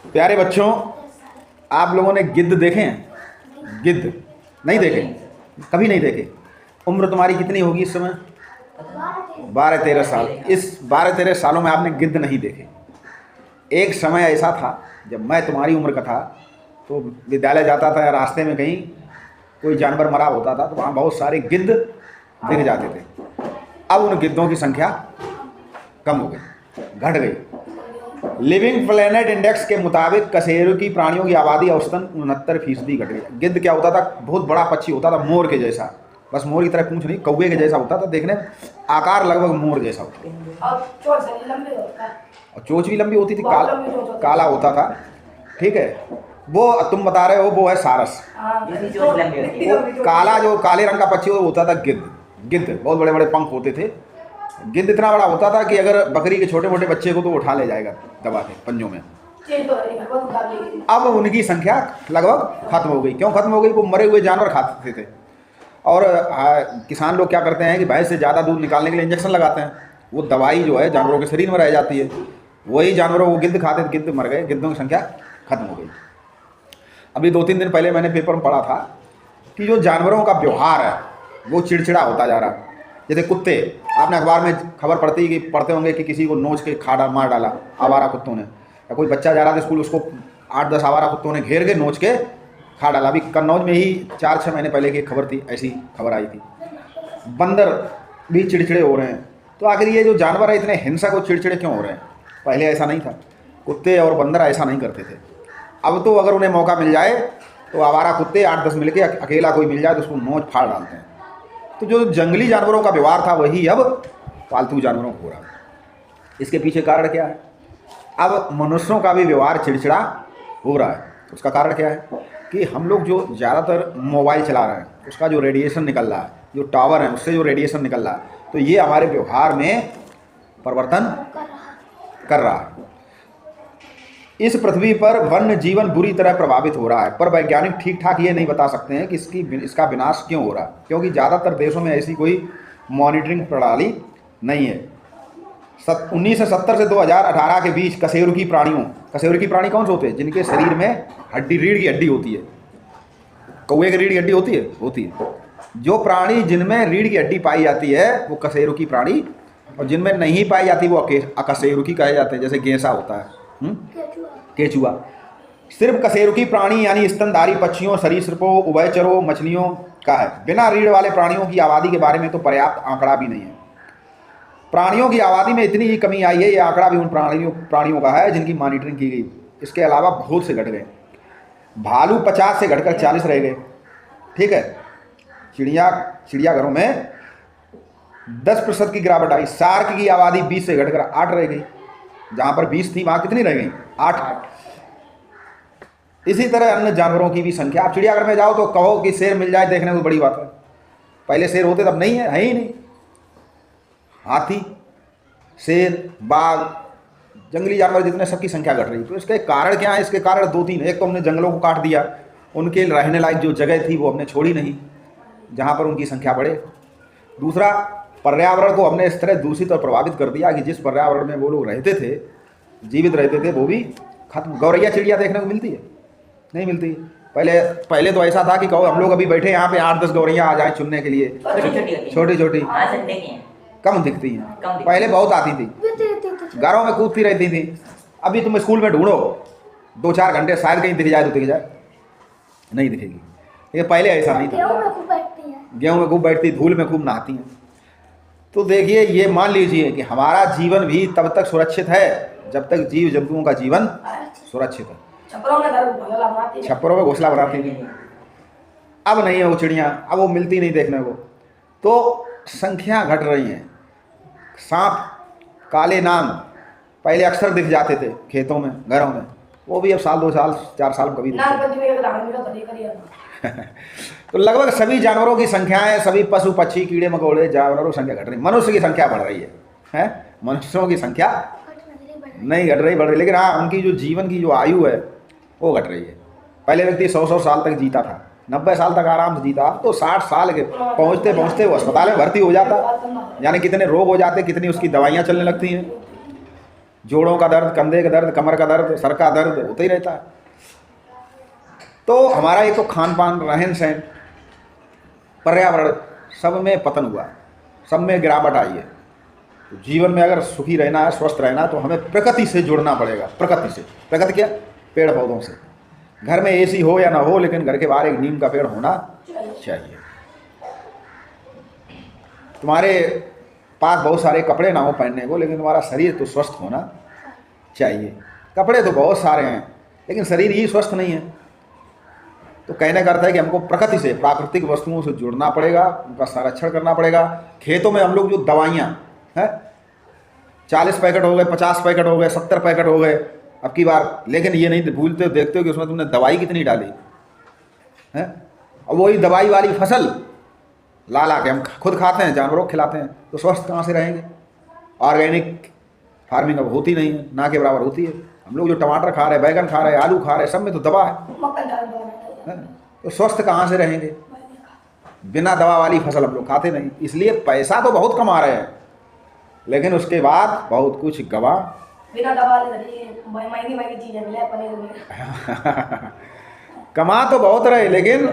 प्यारे बच्चों, आप लोगों ने गिद्ध देखे हैं? गिद्ध नहीं देखे? कभी नहीं देखे। उम्र तुम्हारी कितनी होगी इस समय? 12-13 साल। इस 12-13 सालों में आपने गिद्ध नहीं देखे। एक समय ऐसा था जब मैं तुम्हारी उम्र का था, तो विद्यालय जाता था या रास्ते में कहीं कोई जानवर मरा होता था तो वहाँ बहुत सारे गिद्ध दिख जाते थे। अब उन गिद्धों की संख्या कम हो गई, घट गई। लिविंग प्लेनेट इंडेक्स के मुताबिक कशेरुकी प्राणियों की आबादी औसतन 69% घट गई। गिद्ध क्या होता था? बहुत बड़ा पक्षी होता था, मोर के जैसा, बस मोर की तरह पूंछ नहीं, कौवे के जैसा होता था, देखने में आकार लगभग मोर जैसा होता था। और चोंच भी लंबी होती थी, काला होता था। ठीक है, वो तुम बता रहे हो वो है सारस। काला जो काले रंग का पक्षी होता था गिद्ध। गिद्ध बहुत बड़े बड़े पंख होते थे। गिद्ध इतना बड़ा होता था कि अगर बकरी के छोटे मोटे बच्चे को तो उठा ले जाएगा दबा के पंजों में। अब उनकी संख्या लगभग खत्म हो गई। क्यों खत्म हो गई? वो मरे हुए जानवर खाते थे। और किसान लोग क्या करते हैं कि भैंस से ज़्यादा दूध निकालने के लिए इंजेक्शन लगाते हैं। वो दवाई जो है जानवरों के शरीर में रह जाती है। वही जानवरों को गिद्ध खाते थे, गिद्ध मर गए, गिद्धों की संख्या खत्म हो गई। अभी 2-3 दिन पहले मैंने पेपर में पढ़ा था कि जो जानवरों का व्यवहार है वो चिड़चिड़ा होता जा रहा है। जैसे कुत्ते, आपने अखबार में खबर पढ़ते होंगे कि किसी को नोच के मार डाला आवारा कुत्तों ने, या कोई बच्चा जा रहा था स्कूल, उसको 8-10 आवारा कुत्तों ने घेर के नोच के खा डाला। अभी कन्नौज में ही 4-6 महीने पहले की खबर थी, ऐसी खबर आई थी। बंदर भी चिड़चिड़े हो रहे हैं। तो आखिर ये जो जानवर है इतने हिंसक और चिड़चिड़े क्यों हो रहे हैं? पहले ऐसा नहीं था। कुत्ते और बंदर ऐसा नहीं करते थे। अब तो अगर उन्हें मौका मिल जाए तो आवारा कुत्ते 8-10 मिलके, अकेला कोई मिल जाए तो उसको नोच फाड़ डालते हैं। तो जो जंगली जानवरों का व्यवहार था वही अब पालतू जानवरों को हो रहा है। इसके पीछे कारण क्या है? अब मनुष्यों का भी व्यवहार चिड़चिड़ा हो रहा है। उसका कारण क्या है कि हम लोग जो ज़्यादातर मोबाइल चला रहे हैं, उसका जो रेडिएशन निकल रहा है, जो टावर है उससे जो रेडिएशन निकल रहा है, तो ये हमारे व्यवहार में परिवर्तन कर रहा है। इस पृथ्वी पर वन्य जीवन बुरी तरह प्रभावित हो रहा है, पर वैज्ञानिक ठीक ठाक ये नहीं बता सकते हैं कि इसका विनाश क्यों हो रहा है, क्योंकि ज़्यादातर देशों में ऐसी कोई मॉनिटरिंग प्रणाली नहीं है। 1970 से 2018 के बीच कशेरुकी प्राणी कौन से होते हैं? जिनके शरीर में रीढ़ की हड्डी होती है। कौवे की रीढ़ की हड्डी होती है। जो प्राणी जिनमें रीढ़ की हड्डी पाई जाती है वो कशेरुकी प्राणी, और जिनमें नहीं पाई जाती वो अकशेरुकी कहे जाते हैं। जैसे गेंसा होता है, केचुआ। सिर्फ कशेरुकी प्राणी यानी स्तनधारी पक्षियों, सरीसृपों, उभयचरों, मछलियों का है। बिना रीढ़ वाले प्राणियों की आबादी के बारे में तो पर्याप्त आंकड़ा भी नहीं है। प्राणियों की आबादी में इतनी ही कमी आई है, ये आंकड़ा भी उन प्राणियों का है जिनकी मॉनिटरिंग की गई। इसके अलावा बहुत से घट गए। भालू 50 से घटकर 40 रह गए। ठीक है, चिड़ियाघरों में 10% की गिरावट आई। शार्क की आबादी 20 से घटकर 8 रह गई। जहाँ पर 20 थी वहाँ कितनी रह गई? 8। इसी तरह अन्य जानवरों की भी संख्या। आप चिड़ियाघर में जाओ तो कहो कि शेर मिल जाए देखने को, बड़ी बात है। पहले शेर होते तब नहीं है ही नहीं। हाथी, शेर, बाघ, जंगली जानवर जितने, सबकी संख्या घट रही। तो इसके कारण क्या है? इसके कारण 2-3। एक तो हमने जंगलों को काट दिया, उनके रहने लायक जो जगह थी वो हमने छोड़ी नहीं जहाँ पर उनकी संख्या बढ़े। दूसरा, पर्यावरण को हमने इस तरह दूषित और प्रभावित कर दिया कि जिस पर्यावरण में वो लोग रहते थे, जीवित रहते थे, वो भी खत्म। गौरैया चिड़िया देखने को मिलती है? नहीं मिलती। पहले तो ऐसा था कि कहो हम लोग अभी बैठे यहाँ पे 8-10 गौरैया आ जाए चुनने के लिए, छोटी छोटी, कम दिखती हैं। पहले बहुत आती थी, घरों में कूदती रहती थी। अभी तुम स्कूल में ढूंढो 2-4 घंटे, शायद कहीं दिख जाए तो दिख जाए, नहीं दिखेगी। ये पहले ऐसा नहीं था। गेहूँ में खूब बैठती, धूल में खूब नहाती हैं। तो देखिए, ये मान लीजिए कि हमारा जीवन भी तब तक सुरक्षित है जब तक जीव जंतुओं का जीवन सुरक्षित है। छप्परों में घोंसला बनाती थी, अब नहीं है वो चिड़ियाँ, अब वो मिलती नहीं देखने को। तो संख्या घट रही है। सांप, काले नाग पहले अक्सर दिख जाते थे खेतों में, घरों में, वो भी अब 1-2 साल 4 साल कभी तो लगभग सभी जानवरों की संख्याएं, सभी पशु पक्षी, कीड़े मकोड़े, जानवरों की संख्या घट रही। मनुष्य की संख्या बढ़ रही है? मनुष्यों की संख्या नहीं घट रही, बढ़ रही। लेकिन हाँ, उनकी जो जीवन की जो आयु है वो घट रही है। पहले व्यक्ति 100 साल तक जीता था, 90 साल तक आराम से जीता। अब तो 60 साल के पहुँचते पहुँचते वो अस्पताल में भर्ती हो जाता। यानी कितने रोग हो जाते, कितनी उसकी दवाइयाँ चलने लगती हैं। जोड़ों का दर्द, कंधे का दर्द, कमर का दर्द, सर का दर्द होता ही रहता है। तो हमारा एक तो खान पान, रहन सहन, पर्यावरण, सब में पतन हुआ, सब में गिरावट आई है। तो जीवन में अगर सुखी रहना है, स्वस्थ रहना है, तो हमें प्रकृति से जुड़ना पड़ेगा। प्रकृति से, प्रकृति क्या? पेड़ पौधों से। घर में एसी हो या ना हो, लेकिन घर के बाहर एक नीम का पेड़ होना चाहिए। तुम्हारे पास बहुत सारे कपड़े ना हो पहनने को, लेकिन तुम्हारा शरीर तो स्वस्थ होना चाहिए। कपड़े तो बहुत सारे हैं, लेकिन शरीर ही स्वस्थ नहीं है। तो कहने का अर्थ है कि हमको प्रकृति से, प्राकृतिक वस्तुओं से जुड़ना पड़ेगा, उनका संरक्षण करना पड़ेगा। खेतों में हम लोग जो दवाइयाँ हैं, 40 पैकेट हो गए, 50 पैकेट हो गए, 70 पैकेट हो गए अब की बार, लेकिन ये नहीं भूलते, देखते हो कि उसमें तुमने दवाई कितनी डाली है। और वही दवाई वाली फसल ला ला के हम खुद खाते हैं, जानवरों को खिलाते हैं, तो स्वस्थ कहाँ से रहेंगे? ऑर्गेनिक फार्मिंग अब होती नहीं है, ना के बराबर होती है। हम लोग जो टमाटर खा रहे हैं, बैगन खा रहे हैं, आलू खा रहे हैं, सब में तो दवा है, तो स्वस्थ कहाँ से रहेंगे? बिना दवा वाली फसल हम लोग खाते नहीं। इसलिए पैसा तो बहुत कमा रहे हैं, लेकिन उसके बाद बहुत कुछ गवा, बिना दवा महंगी महंगी चीजें मिले अपने कमा तो बहुत रहे, लेकिन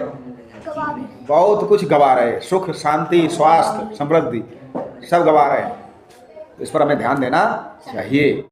बहुत कुछ गवा रहे। सुख, शांति, स्वास्थ्य, समृद्धि सब गवा रहे हैं। इस पर हमें ध्यान देना चाहिए।